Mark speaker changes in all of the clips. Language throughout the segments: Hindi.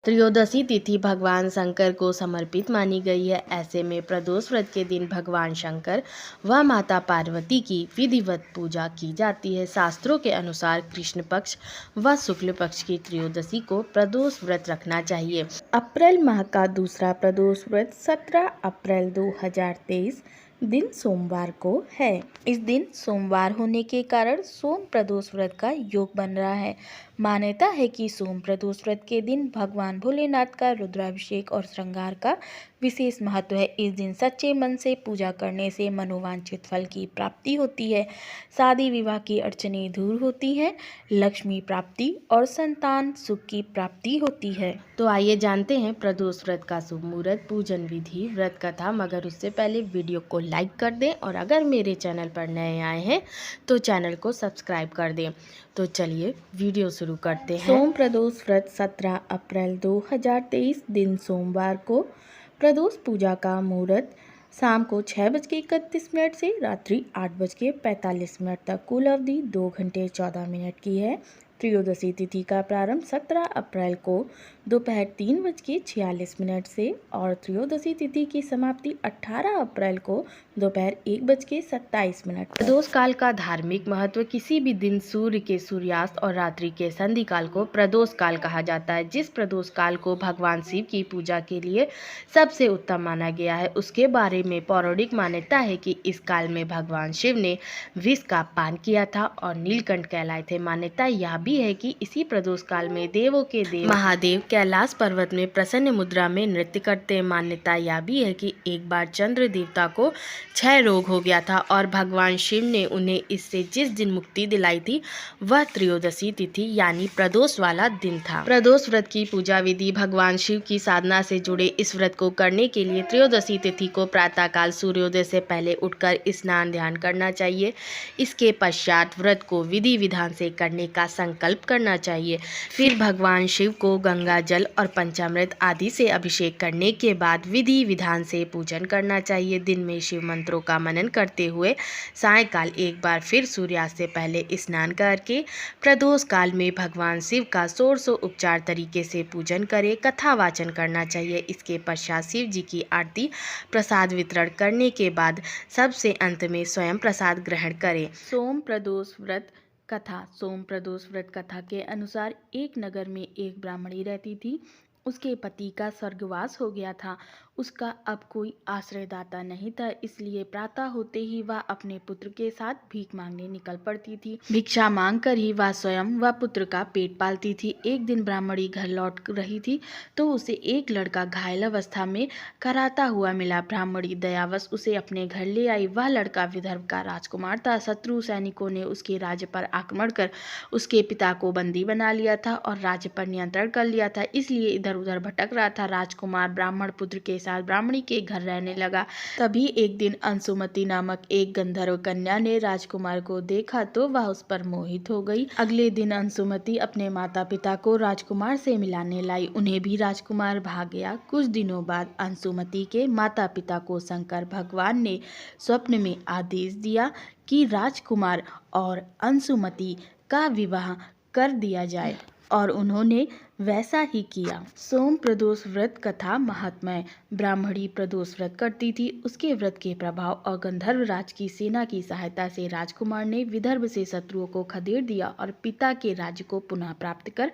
Speaker 1: त्रयोदशी तिथि भगवान शंकर को समर्पित मानी गई है। ऐसे में प्रदोष व्रत के दिन भगवान शंकर व माता पार्वती की विधिवत पूजा की जाती है। शास्त्रों के अनुसार कृष्ण पक्ष व शुक्ल पक्ष की त्रयोदशी को प्रदोष व्रत रखना चाहिए। अप्रैल माह का दूसरा प्रदोष व्रत 17 अप्रैल 2023 दिन सोमवार को है। इस दिन सोमवार होने के कारण सोम प्रदोष व्रत का योग बन रहा है। मान्यता है कि सोम प्रदोष व्रत के दिन भगवान भोलेनाथ का रुद्राभिषेक और श्रृंगार का विशेष महत्व है। इस दिन सच्चे मन से पूजा करने से मनोवांछित फल की प्राप्ति होती है, शादी विवाह की अड़चनें दूर होती हैं, लक्ष्मी प्राप्ति और संतान सुख की प्राप्ति होती है। तो आइए जानते हैं प्रदोष व्रत का शुभ मुहूर्त, पूजन विधि, व्रत कथा। मगर उससे पहले वीडियो को लाइक कर दें और अगर मेरे चैनल पर नए आए हैं तो चैनल को सब्सक्राइब कर दें। तो चलिए वीडियो शुरू करते हैं। सोम प्रदोष व्रत 17 अप्रैल 2023 दिन सोमवार को प्रदोष पूजा का मुहूर्त शाम को 6:31 से रात्रि 8:45 तक। कुल अवधि 2 घंटे 14 मिनट की है। त्रयोदशी तिथि का प्रारंभ 17 अप्रैल को दोपहर 3:46 से और त्रयोदशी तिथि की समाप्ति 18 अप्रैल को दोपहर 1:27। प्रदोष काल का धार्मिक महत्व। किसी भी दिन सूर्य के सूर्यास्त और रात्रि के संधि काल को प्रदोष काल कहा जाता है। जिस प्रदोष काल को भगवान शिव की पूजा के लिए सबसे उत्तम माना गया है, उसके बारे में पौराणिक मान्यता है कि इस काल में भगवान शिव ने विष का पान किया था और नीलकंठ कहलाए थे। मान्यता यह भी है कि इसी प्रदोष काल में देवों के देव महादेव कैलाश पर्वत में प्रसन्न मुद्रा में नृत्य करते हैं। मान्यता यह भी है कि एक बार चंद्र देवता को क्षय रोग हो गया था और भगवान शिव ने उन्हें इससे जिस दिन मुक्ति दिलाई थी वह त्रयोदशी तिथि यानी प्रदोष वाला दिन था। प्रदोष व्रत की पूजा विधि। भगवान शिव की साधना से जुड़े इस व्रत को करने के लिए त्रयोदशी तिथि को प्रातःकाल सूर्योदय से पहले उठकर स्नान ध्यान करना चाहिए। इसके पश्चात व्रत को विधि विधान से करने का संकल्प करना चाहिए। फिर भगवान शिव को गंगा जल और पंचामृत आदि से अभिषेक करने के बाद विधि विधान से पूजन करना चाहिए। दिन में शिव मंत्रों का मनन करते हुए सायंकाल एक बार फिर सूर्यास्त से पहले स्नान करके प्रदोष काल में भगवान शिव का षोडशोपचार तरीके से पूजन करें। कथा वाचन करना चाहिए। इसके पश्चात शिव जी की आरती प्रसाद वितरण करने के बाद सबसे अंत में स्वयं प्रसाद ग्रहण करें। सोम प्रदोष व्रत कथा। सोम प्रदोष व्रत कथा के अनुसार एक नगर में एक ब्राह्मणी रहती थी। उसके पति का स्वर्गवास हो गया था। उसका अब कोई आश्रयदाता नहीं था, इसलिए प्रातः होते ही वह अपने पुत्र के साथ भीख मांगने निकल पड़ती थी। भिक्षा मांगकर ही वह स्वयं व पुत्र का पेट पालती थी। एक दिन ब्राह्मणी घर लौट रही थी तो उसे एक लड़का घायल अवस्था में कराता हुआ मिला। ब्राह्मणी दयावश उसे अपने घर ले आई। वह लड़का विदर्भ का राजकुमार था। शत्रु सैनिकों ने उसके राज्य पर आक्रमण कर उसके पिता को बंदी बना लिया था और राज्य पर नियंत्रण कर लिया था, इसलिए इधर उधर भटक रहा था। राजकुमार ब्राह्मण पुत्र के साथ ब्राह्मणी के घर रहने लगा। तभी एक दिन अंशुमति नामक एक गंधर्व कन्या ने राजकुमार को देखा तो वह उस पर मोहित हो गई। अगले दिन अंशुमति अपने माता पिता को राजकुमार से मिलाने लाई। उन्हें भी राजकुमार भाग गया। कुछ दिनों बाद अंशुमति के माता पिता को शंकर भगवान ने स्वप्न में आदेश दिया कि राजकुमार और अंशुमति का विवाह कर दिया जाए और उन्होंने वैसा ही किया। सोम प्रदोष व्रत कथा महात्म्य। ब्राह्मणी प्रदोष व्रत करती थी। उसके व्रत के प्रभाव और गंधर्व राज की सेना की सहायता से राजकुमार ने विदर्भ से शत्रुओं को खदेड़ दिया और पिता के राज्य को पुनः प्राप्त कर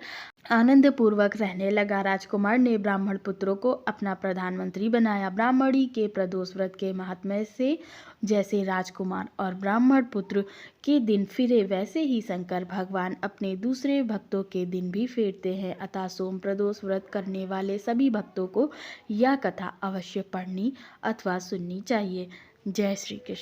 Speaker 1: आनंद पूर्वक रहने लगा। राजकुमार ने ब्राह्मण पुत्रों को अपना प्रधानमंत्री बनाया। ब्राह्मणी के प्रदोष व्रत के महात्म्य से जैसे राजकुमार और ब्राह्मण पुत्र के दिन फिरे, वैसे ही शंकर भगवान अपने दूसरे भक्तों के दिन भी फेरते हैं। अतः सोम प्रदोष व्रत करने वाले सभी भक्तों को यह कथा अवश्य पढ़नी अथवा सुननी चाहिए। जय श्री कृष्ण।